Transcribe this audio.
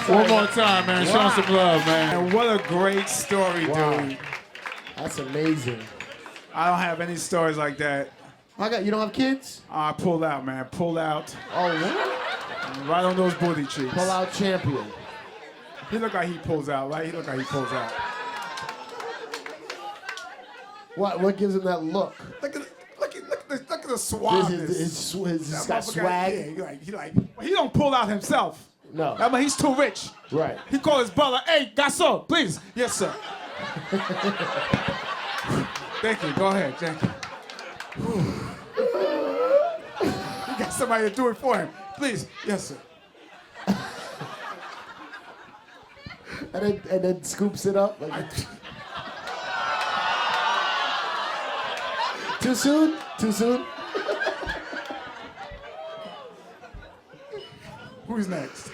One more time, man. Show him some love, man. And what a great story, dude. That's amazing. I don't have any stories like that. You don't have kids? I pulled out, man. Pulled out. Oh, what? Right on those booty cheeks. Pull out champion. He look like he pulls out, right? He look like he pulls out. What gives him that look? Look at the suaveness. He's got swag. Yeah, he don't pull out himself. No. I mean, he's too rich. Right. He called his brother, hey, garçon, please. Yes, sir. Thank you. Go ahead, thank you. He got somebody to do it for him. Please. Yes, sir. And then scoops it up. Like, too soon? Too soon? Who's next?